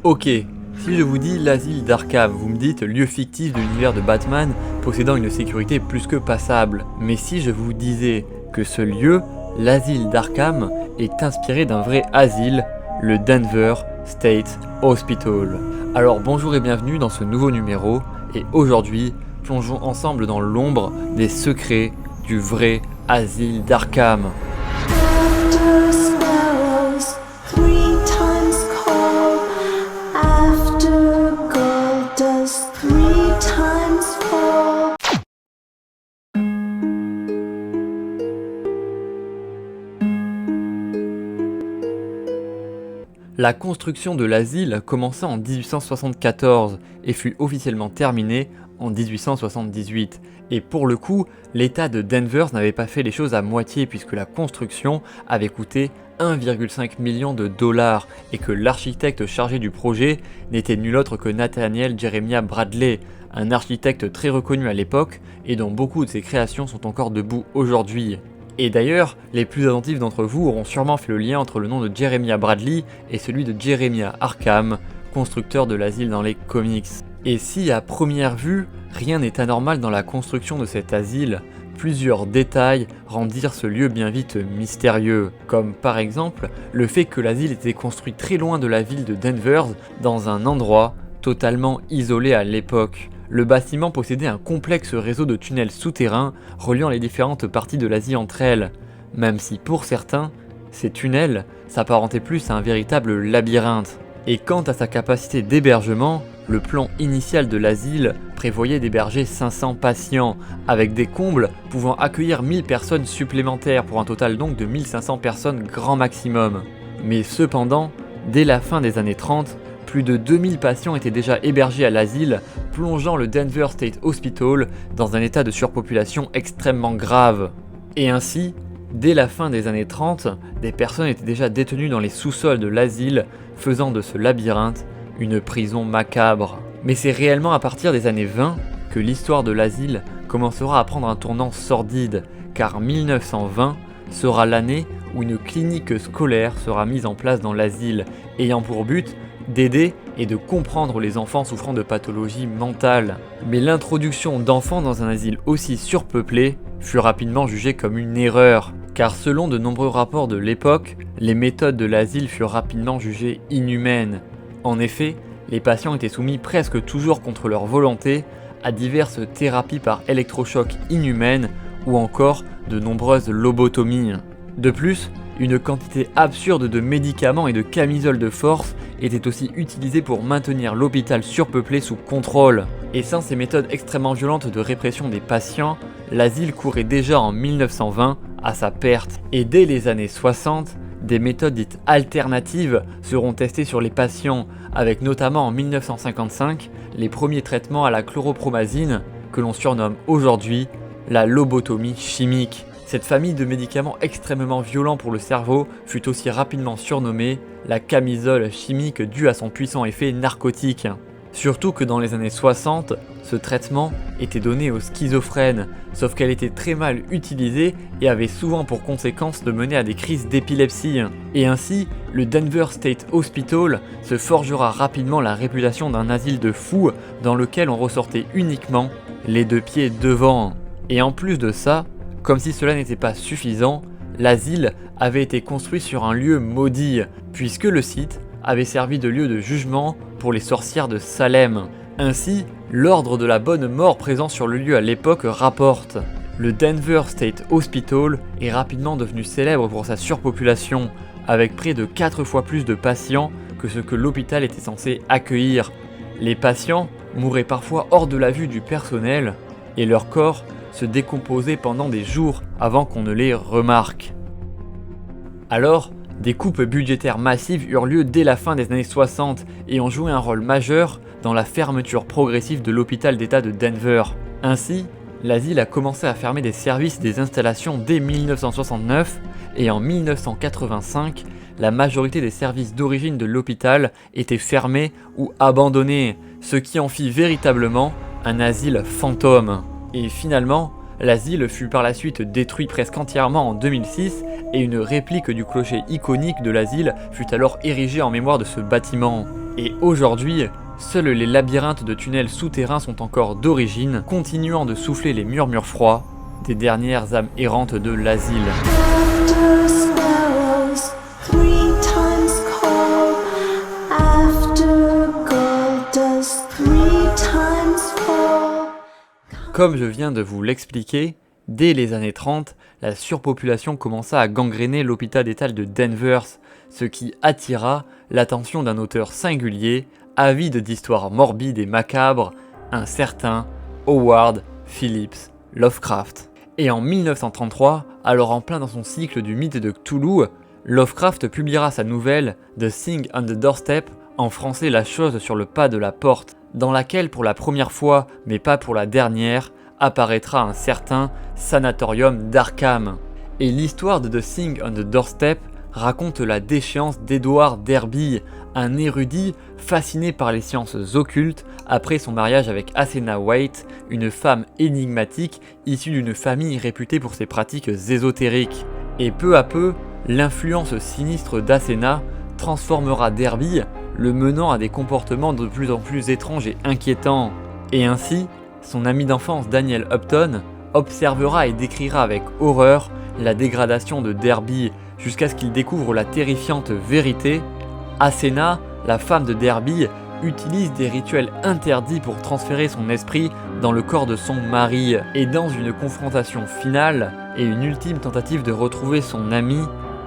Ok, si je vous dis l'asile d'Arkham, vous me dites lieu fictif de l'univers de Batman possédant une sécurité plus que passable. Mais si je vous disais que ce lieu, l'asile d'Arkham, est inspiré d'un vrai asile, le Denver State Hospital. Alors bonjour et bienvenue dans ce nouveau numéro, et aujourd'hui, plongeons ensemble dans l'ombre des secrets du vrai asile d'Arkham. La construction de l'asile commença en 1874 et fut officiellement terminée en 1878. Et pour le coup, l'État de Denver n'avait pas fait les choses à moitié puisque la construction avait coûté 1,5 million de dollars et que l'architecte chargé du projet n'était nul autre que Nathaniel Jeremiah Bradley, un architecte très reconnu à l'époque et dont beaucoup de ses créations sont encore debout aujourd'hui. Et d'ailleurs, les plus attentifs d'entre vous auront sûrement fait le lien entre le nom de Jeremiah Bradley et celui de Jeremiah Arkham, constructeur de l'asile dans les comics. Et si à première vue, rien n'est anormal dans la construction de cet asile, plusieurs détails rendirent ce lieu bien vite mystérieux, comme par exemple le fait que l'asile était construit très loin de la ville de Denver, dans un endroit totalement isolé à l'époque. Le bâtiment possédait un complexe réseau de tunnels souterrains reliant les différentes parties de l'Asie entre elles, même si pour certains, ces tunnels s'apparentaient plus à un véritable labyrinthe. Et quant à sa capacité d'hébergement, le plan initial de l'asile prévoyait d'héberger 500 patients, avec des combles pouvant accueillir 1000 personnes supplémentaires pour un total donc de 1500 personnes grand maximum. Mais cependant, dès la fin des années 30, plus de 2000 patients étaient déjà hébergés à l'asile, plongeant le Denver State Hospital dans un état de surpopulation extrêmement grave. Et ainsi, dès la fin des années 30, des personnes étaient déjà détenues dans les sous-sols de l'asile, faisant de ce labyrinthe une prison macabre. Mais c'est réellement à partir des années 20 que l'histoire de l'asile commencera à prendre un tournant sordide, car 1920 sera l'année où une clinique scolaire sera mise en place dans l'asile, ayant pour but d'aider et de comprendre les enfants souffrant de pathologies mentales. Mais l'introduction d'enfants dans un asile aussi surpeuplé fut rapidement jugée comme une erreur, car selon de nombreux rapports de l'époque, les méthodes de l'asile furent rapidement jugées inhumaines. En effet, les patients étaient soumis presque toujours contre leur volonté à diverses thérapies par électrochoc inhumaines ou encore de nombreuses lobotomies. De plus, une quantité absurde de médicaments et de camisoles de force était aussi utilisée pour maintenir l'hôpital surpeuplé sous contrôle. Et sans ces méthodes extrêmement violentes de répression des patients, l'asile courait déjà en 1920 à sa perte. Et dès les années 60, des méthodes dites alternatives seront testées sur les patients, avec notamment en 1955 les premiers traitements à la chloropromazine, que l'on surnomme aujourd'hui la lobotomie chimique. Cette famille de médicaments extrêmement violents pour le cerveau fut aussi rapidement surnommée la camisole chimique due à son puissant effet narcotique. Surtout que dans les années 60, ce traitement était donné aux schizophrènes, sauf qu'elle était très mal utilisée et avait souvent pour conséquence de mener à des crises d'épilepsie. Et ainsi, le Denver State Hospital se forgera rapidement la réputation d'un asile de fous dans lequel on ressortait uniquement les deux pieds devant. Et en plus de ça, comme si cela n'était pas suffisant, l'asile avait été construit sur un lieu maudit, puisque le site avait servi de lieu de jugement pour les sorcières de Salem. Ainsi, l'ordre de la bonne mort présent sur le lieu à l'époque rapporte. Le Denver State Hospital est rapidement devenu célèbre pour sa surpopulation, avec près de 4 fois plus de patients que ce que l'hôpital était censé accueillir. Les patients mouraient parfois hors de la vue du personnel, et leur corps se décomposaient pendant des jours avant qu'on ne les remarque. Alors, des coupes budgétaires massives eurent lieu dès la fin des années 60 et ont joué un rôle majeur dans la fermeture progressive de l'hôpital d'État de Denver. Ainsi, l'asile a commencé à fermer des services et des installations dès 1969 et en 1985, la majorité des services d'origine de l'hôpital étaient fermés ou abandonnés, ce qui en fit véritablement un asile fantôme. Et finalement, l'asile fut par la suite détruit presque entièrement en 2006 et une réplique du clocher iconique de l'asile fut alors érigée en mémoire de ce bâtiment. Et aujourd'hui, seuls les labyrinthes de tunnels souterrains sont encore d'origine, continuant de souffler les murmures froids des dernières âmes errantes de l'asile. After sparrows 3 times call, after gold does 3 times fall. Comme je viens de vous l'expliquer, dès les années 30, la surpopulation commença à gangréner l'hôpital d'État de Danvers, ce qui attira l'attention d'un auteur singulier, avide d'histoires morbides et macabres, un certain Howard Phillips Lovecraft. Et en 1933, alors en plein dans son cycle du mythe de Cthulhu, Lovecraft publiera sa nouvelle The Thing on the Doorstep, en français La chose sur le pas de la porte, dans laquelle pour la première fois, mais pas pour la dernière, apparaîtra un certain sanatorium d'Arkham. Et l'histoire de The Thing on the Doorstep raconte la déchéance d'Edward Derby, un érudit fasciné par les sciences occultes après son mariage avec Athena Waite, une femme énigmatique issue d'une famille réputée pour ses pratiques ésotériques. Et peu à peu, l'influence sinistre d'Athena transformera Derby, le menant à des comportements de plus en plus étranges et inquiétants. Et ainsi, son ami d'enfance Daniel Upton observera et décrira avec horreur la dégradation de Derby jusqu'à ce qu'il découvre la terrifiante vérité. Athena, la femme de Derby, utilise des rituels interdits pour transférer son esprit dans le corps de son mari. Et dans une confrontation finale et une ultime tentative de retrouver son ami,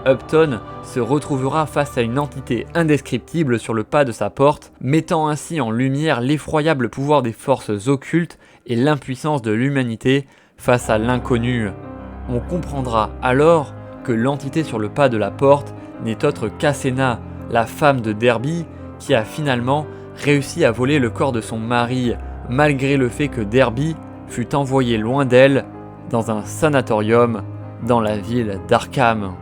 Upton se retrouvera face à une entité indescriptible sur le pas de sa porte, mettant ainsi en lumière l'effroyable pouvoir des forces occultes et l'impuissance de l'humanité face à l'inconnu. On comprendra alors que l'entité sur le pas de la porte n'est autre qu'Athena, la femme de Derby, qui a finalement réussi à voler le corps de son mari, malgré le fait que Derby fut envoyé loin d'elle, dans un sanatorium, dans la ville d'Arkham.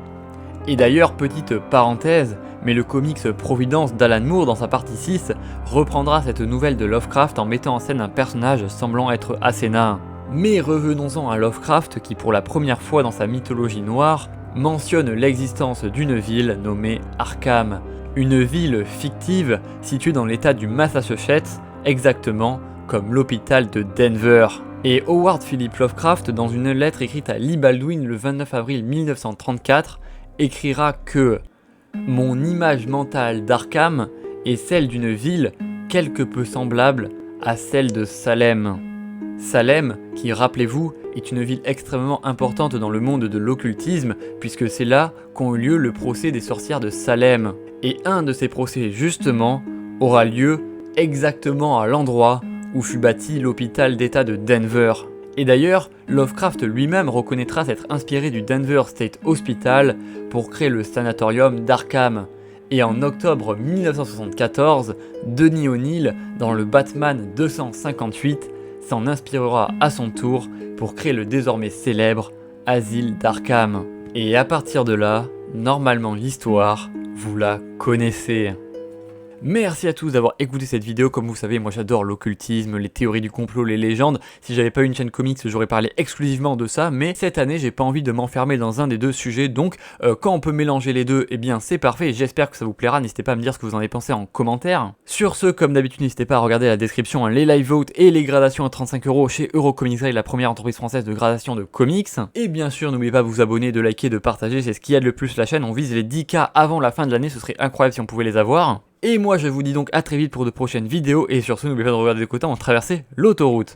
Et d'ailleurs, petite parenthèse, mais le comics Providence d'Alan Moore dans sa partie 6 reprendra cette nouvelle de Lovecraft en mettant en scène un personnage semblant être Athena. Mais revenons-en à Lovecraft qui pour la première fois dans sa mythologie noire mentionne l'existence d'une ville nommée Arkham, une ville fictive située dans l'état du Massachusetts, exactement comme l'hôpital de Denver. Et Howard Phillips Lovecraft, dans une lettre écrite à Lee Baldwin le 29 avril 1934, écrira que « Mon image mentale d'Arkham est celle d'une ville quelque peu semblable à celle de Salem. » Salem, qui, rappelez-vous, est une ville extrêmement importante dans le monde de l'occultisme, puisque c'est là qu'ont eu lieu le procès des sorcières de Salem. Et un de ces procès, justement, aura lieu exactement à l'endroit où fut bâti l'hôpital d'État de Denver. Et d'ailleurs, Lovecraft lui-même reconnaîtra s'être inspiré du Denver State Hospital pour créer le sanatorium d'Arkham. Et en octobre 1974, Denny O'Neil, dans le Batman 258, s'en inspirera à son tour pour créer le désormais célèbre Asile d'Arkham. Et à partir de là, normalement l'histoire, vous la connaissez. Merci à tous d'avoir écouté cette vidéo. Comme vous savez, moi j'adore l'occultisme, les théories du complot, les légendes. Si j'avais pas eu une chaîne comics, j'aurais parlé exclusivement de ça. Mais cette année, j'ai pas envie de m'enfermer dans un des deux sujets. Donc, quand on peut mélanger les deux, eh bien c'est parfait. Et j'espère que ça vous plaira. N'hésitez pas à me dire ce que vous en avez pensé en commentaire. Sur ce, comme d'habitude, n'hésitez pas à regarder la description, les live votes et les gradations à 35 € chez Eurocomics, la première entreprise française de gradation de comics. Et bien sûr, n'oubliez pas de vous abonner, de liker, de partager. C'est ce qui aide le plus la chaîne. On vise les 10K avant la fin de l'année. Ce serait incroyable si on pouvait les avoir. Et moi je vous dis donc à très vite pour de prochaines vidéos, et sur ce n'oubliez pas de regarder de côté en traverser l'autoroute.